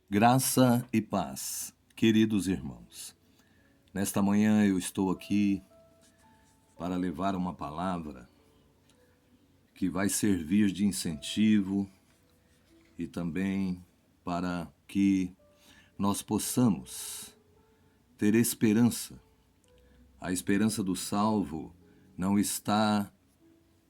Graça e paz, queridos irmãos. Nesta manhã eu estou aqui para levar uma palavra que vai servir de incentivo e também para que nós possamos ter esperança. A esperança do salvo não está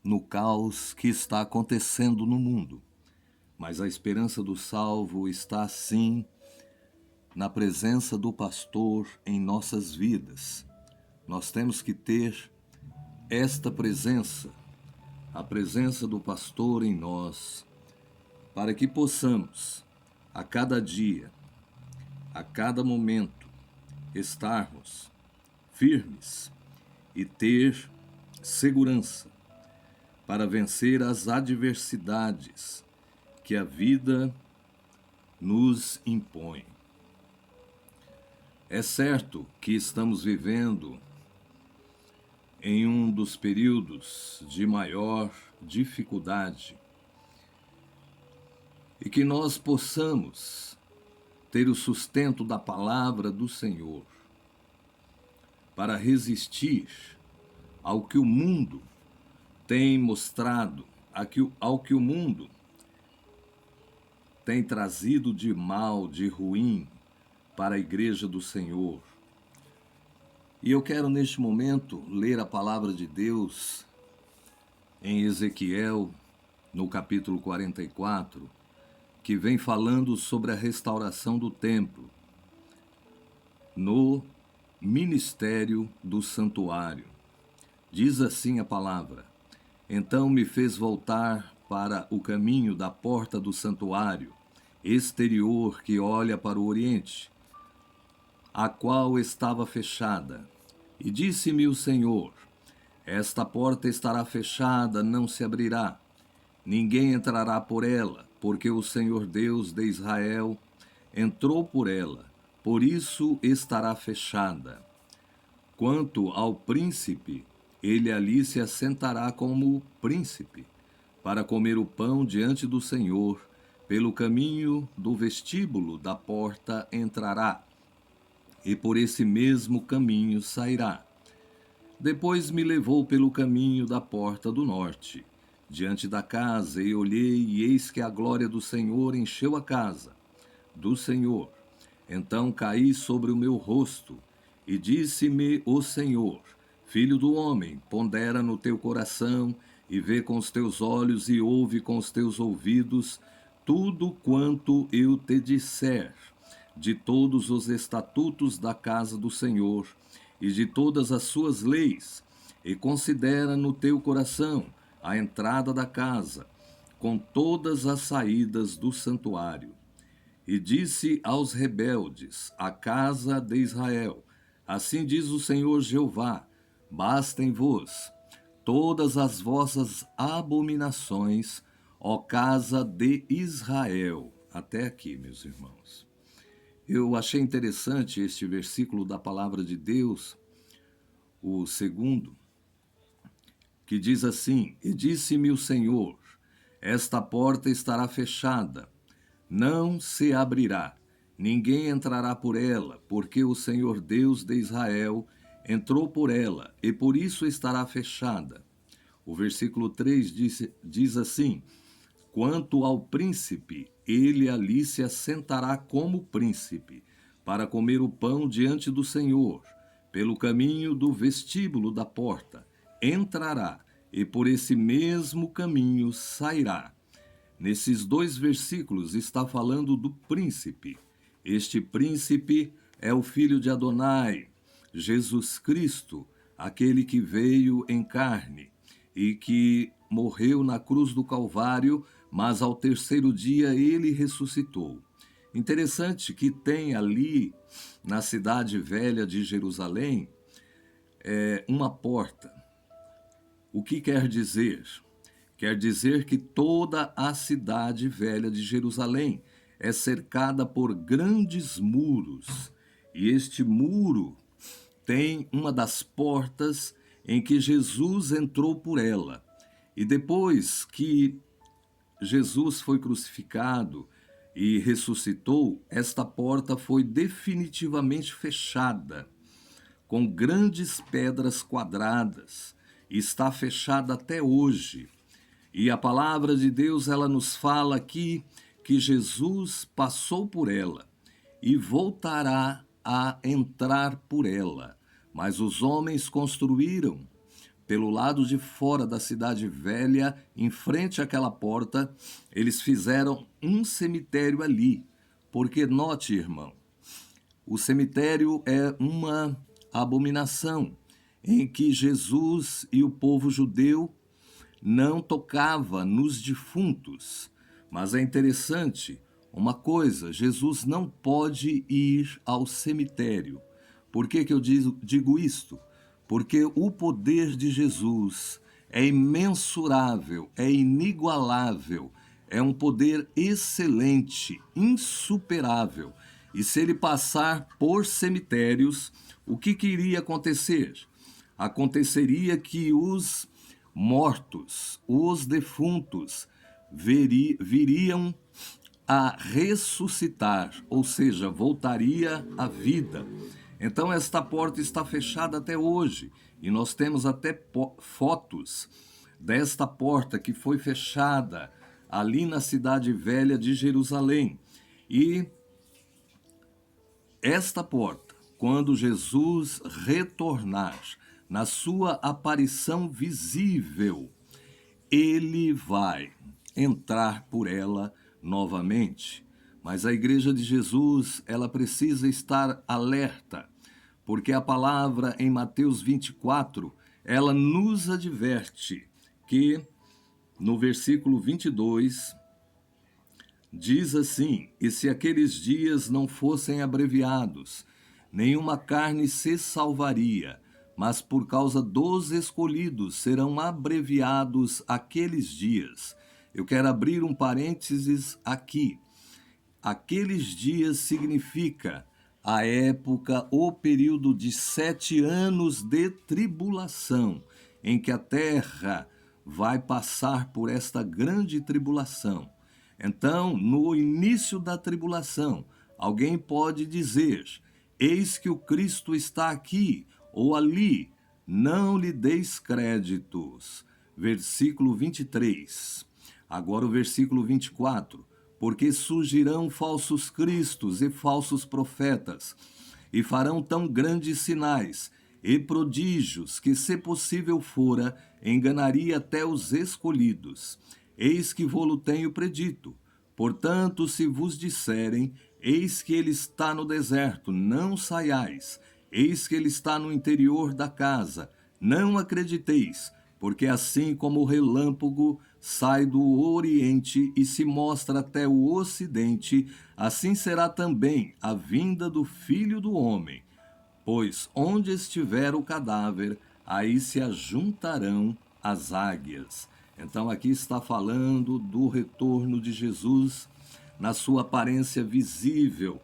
no caos que está acontecendo no mundo, mas a esperança do salvo está sim na presença do pastor em nossas vidas. Nós temos que ter esta presença, a presença do pastor em nós, para que possamos, a cada dia, a cada momento, estarmos firmes e ter segurança para vencer as adversidades que a vida nos impõe. É certo que estamos vivendo em um dos períodos de maior dificuldade e que nós possamos ter o sustento da palavra do Senhor para resistir ao que o mundo tem mostrado, ao que o mundo tem trazido de mal, de ruim para a igreja do Senhor. E eu quero neste momento ler a palavra de Deus em Ezequiel, no capítulo 44, que vem falando sobre a restauração do templo, no ministério do santuário. Diz assim a palavra: Então me fez voltar para o caminho da porta do santuário exterior que olha para o oriente, a qual estava fechada. E disse-me o Senhor: Esta porta estará fechada, não se abrirá. Ninguém entrará por ela, porque o Senhor Deus de Israel entrou por ela, por isso estará fechada. Quanto ao príncipe, ele ali se assentará como príncipe, para comer o pão diante do Senhor, pelo caminho do vestíbulo da porta entrará, e por esse mesmo caminho sairá. Depois me levou pelo caminho da porta do norte, diante da casa, e olhei, e eis que a glória do Senhor encheu a casa do Senhor. Então caí sobre o meu rosto, e disse-me o Senhor: Filho do homem, pondera no teu coração, e vê com os teus olhos, e ouve com os teus ouvidos, tudo quanto eu te disser, de todos os estatutos da casa do Senhor, e de todas as suas leis, e considera no teu coração a entrada da casa, com todas as saídas do santuário. E disse aos rebeldes, a casa de Israel: Assim diz o Senhor Jeová: Bastem-vos todas as vossas abominações, ó casa de Israel. Até aqui, meus irmãos. Eu achei interessante este versículo da palavra de Deus, o segundo, que diz assim: E disse-me o Senhor: Esta porta estará fechada, não se abrirá, ninguém entrará por ela, porque o Senhor Deus de Israel entrou por ela, e por isso estará fechada. O versículo 3 diz assim: Quanto ao príncipe, ele ali se assentará como príncipe, para comer o pão diante do Senhor, pelo caminho do vestíbulo da porta. Entrará, e por esse mesmo caminho sairá. Nesses dois versículos está falando do príncipe. Este príncipe é o filho de Adonai, Jesus Cristo, aquele que veio em carne e que morreu na cruz do Calvário, mas ao terceiro dia ele ressuscitou. Interessante que tem ali, na cidade velha de Jerusalém, uma porta. O que quer dizer? Quer dizer que toda a cidade velha de Jerusalém é cercada por grandes muros. E este muro tem uma das portas em que Jesus entrou por ela. E depois que Jesus foi crucificado e ressuscitou, esta porta foi definitivamente fechada, com grandes pedras quadradas. Está fechada até hoje. E a palavra de Deus, ela nos fala aqui que Jesus passou por ela e voltará a entrar por ela. Mas os homens construíram pelo lado de fora da cidade velha, em frente àquela porta, eles fizeram um cemitério ali. Porque, note, irmão, o cemitério é uma abominação em que Jesus e o povo judeu não tocava nos defuntos. Mas é interessante uma coisa, Jesus não pode ir ao cemitério. Por que eu digo isto? Porque o poder de Jesus é imensurável, é inigualável, é um poder excelente, insuperável. E se ele passar por cemitérios, o que iria acontecer? Aconteceria que os mortos, os defuntos, viriam a ressuscitar, ou seja, voltaria à vida. Então esta porta está fechada até hoje e nós temos até fotos desta porta que foi fechada ali na cidade velha de Jerusalém. E esta porta, quando Jesus retornar na sua aparição visível, ele vai entrar por ela novamente. Mas a igreja de Jesus, ela precisa estar alerta, porque a palavra em Mateus 24, ela nos adverte que no versículo 22 diz assim: e se aqueles dias não fossem abreviados, nenhuma carne se salvaria, mas por causa dos escolhidos serão abreviados aqueles dias. Eu quero abrir um parênteses aqui. Aqueles dias significa a época, o período de 7 anos de tribulação, em que a terra vai passar por esta grande tribulação. Então, no início da tribulação, alguém pode dizer: eis que o Cristo está aqui ou ali, não lhe deis créditos. Versículo 23. Agora o versículo 24. Porque surgirão falsos cristos e falsos profetas, e farão tão grandes sinais e prodígios que, se possível fora, enganaria até os escolhidos. Eis que vô-lo tenho predito. Portanto, se vos disserem, eis que ele está no deserto, não saiais. Eis que ele está no interior da casa, não acrediteis. Porque assim como o relâmpago sai do oriente e se mostra até o ocidente, assim será também a vinda do Filho do Homem. Pois onde estiver o cadáver, aí se ajuntarão as águias. Então aqui está falando do retorno de Jesus na sua aparência visível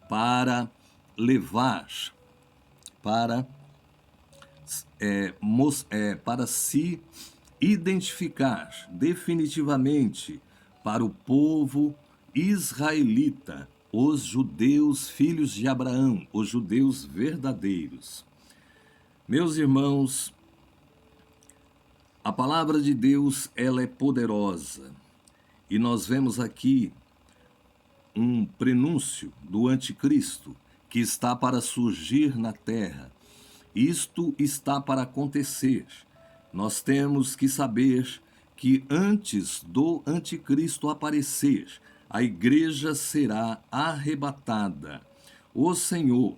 para levar, para para se identificar definitivamente para o povo israelita, os judeus filhos de Abraão, os judeus verdadeiros. Meus irmãos, a palavra de Deus, ela é poderosa. E nós vemos aqui um prenúncio do anticristo que está para surgir na terra. Isto está para acontecer. Nós temos que saber que antes do anticristo aparecer, a igreja será arrebatada. O Senhor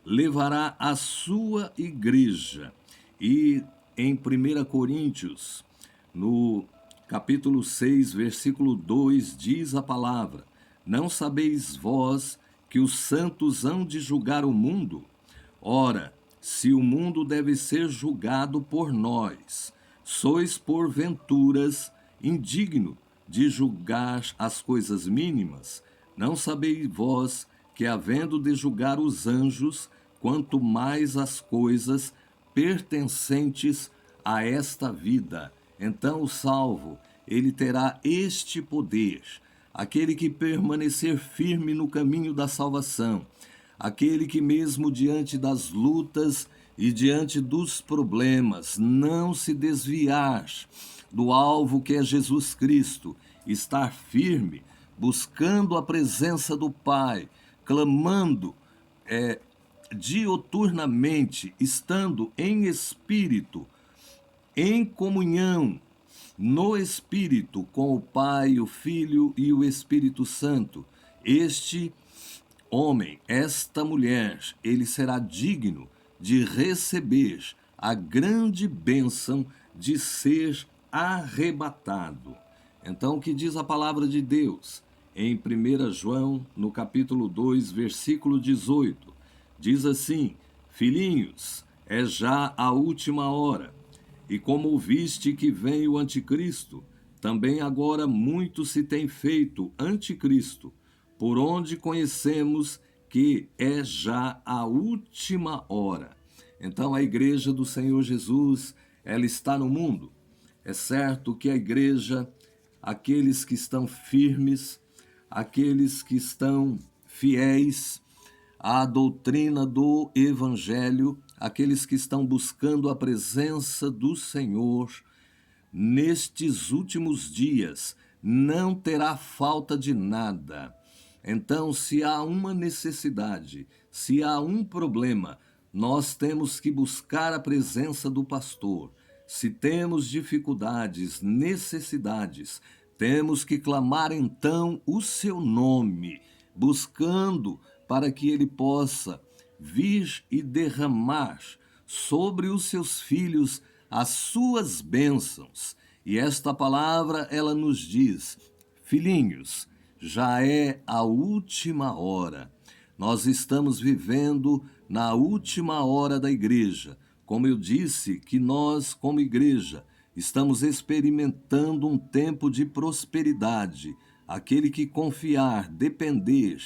levará a sua igreja. E em 1 Coríntios, no capítulo 6, versículo 2, diz a palavra: não sabeis vós que os santos hão de julgar o mundo? Ora, se o mundo deve ser julgado por nós, sois porventuras indigno de julgar as coisas mínimas? Não sabeis vós que, havendo de julgar os anjos, quanto mais as coisas pertencentes a esta vida? Então o salvo, ele terá este poder. aquele que permanecer firme no caminho da salvação, aquele que mesmo diante das lutas e diante dos problemas não se desviar do alvo que é Jesus Cristo, estar firme, buscando a presença do Pai, clamando diuturnamente, estando em espírito, em comunhão, no Espírito, com o Pai, o Filho e o Espírito Santo. Este homem, esta mulher, ele será digno de receber a grande bênção de ser arrebatado. Então, o que diz a palavra de Deus? Em 1 João, no capítulo 2, versículo 18, diz assim: Filhinhos, é já a última hora. E como ouviste que vem o anticristo, também agora muito se tem feito anticristo, por onde conhecemos que é já a última hora. Então a igreja do Senhor Jesus, ela está no mundo. É certo que a igreja, aqueles que estão firmes, aqueles que estão fiéis à doutrina do Evangelho, aqueles que estão buscando a presença do Senhor, nestes últimos dias, não terá falta de nada. Então, se há uma necessidade, se há um problema, nós temos que buscar a presença do pastor. Se temos dificuldades, necessidades, temos que clamar então o seu nome, buscando para que ele possa vir e derramar sobre os seus filhos as suas bênçãos. E esta palavra, ela nos diz: filhinhos, já é a última hora. Nós estamos vivendo na última hora da igreja. Como eu disse, que nós, como igreja, estamos experimentando um tempo de prosperidade. Aquele que confiar, depender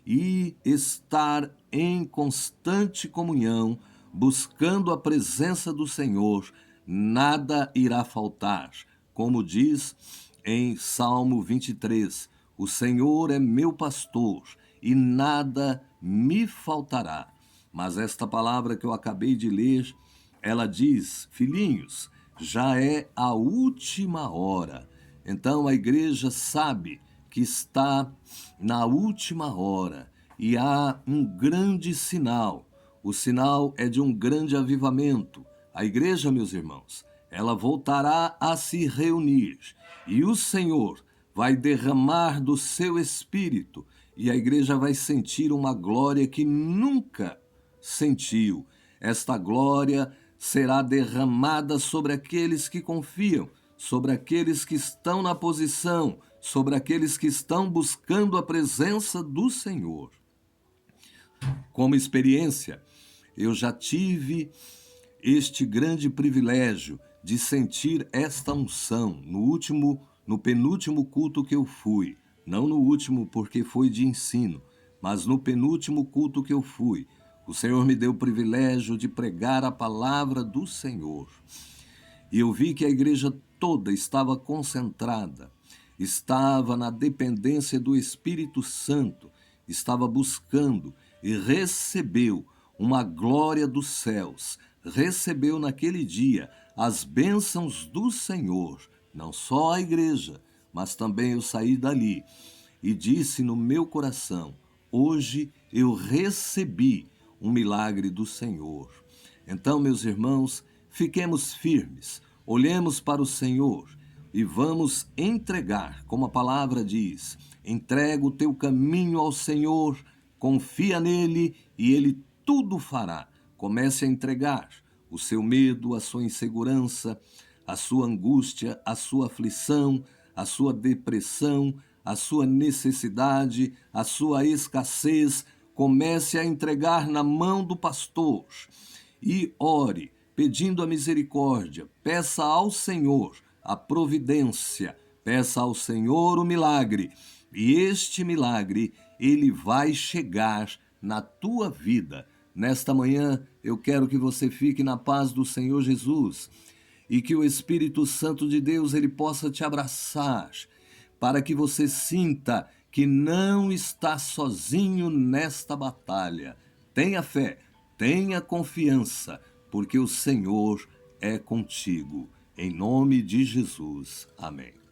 e estar em constante comunhão, buscando a presença do Senhor, nada irá faltar. Como diz em Salmo 23, o Senhor é meu pastor e nada me faltará. Mas esta palavra que eu acabei de ler, ela diz: filhinhos, já é a última hora. Então a igreja sabe que está na última hora e há um grande sinal. O sinal é de um grande avivamento. A igreja, meus irmãos, ela voltará a se reunir e o Senhor vai derramar do seu espírito e a igreja vai sentir uma glória que nunca sentiu. Esta glória será derramada sobre aqueles que confiam, sobre aqueles que estão na posição, sobre aqueles que estão buscando a presença do Senhor. Como experiência, eu já tive este grande privilégio de sentir esta unção no penúltimo culto que eu fui. Não no último, porque foi de ensino, mas no penúltimo culto que eu fui. O Senhor me deu o privilégio de pregar a palavra do Senhor. E eu vi que a igreja toda estava concentrada, estava na dependência do Espírito Santo, estava buscando e recebeu uma glória dos céus, recebeu naquele dia as bênçãos do Senhor, não só a igreja, mas também eu saí dali e disse no meu coração: hoje eu recebi um milagre do Senhor. Então, meus irmãos, fiquemos firmes, olhemos para o Senhor e vamos entregar, como a palavra diz: entrega o teu caminho ao Senhor, confia nele e ele tudo fará. Comece a entregar o seu medo, a sua insegurança, a sua angústia, a sua aflição, a sua depressão, a sua necessidade, a sua escassez. Comece a entregar na mão do pastor e ore, pedindo a misericórdia. Peça ao Senhor a providência, peça ao Senhor o milagre. E este milagre, ele vai chegar na tua vida. Nesta manhã, eu quero que você fique na paz do Senhor Jesus e que o Espírito Santo de Deus, ele possa te abraçar para que você sinta que não está sozinho nesta batalha. Tenha fé, tenha confiança, porque o Senhor é contigo. Em nome de Jesus. Amém.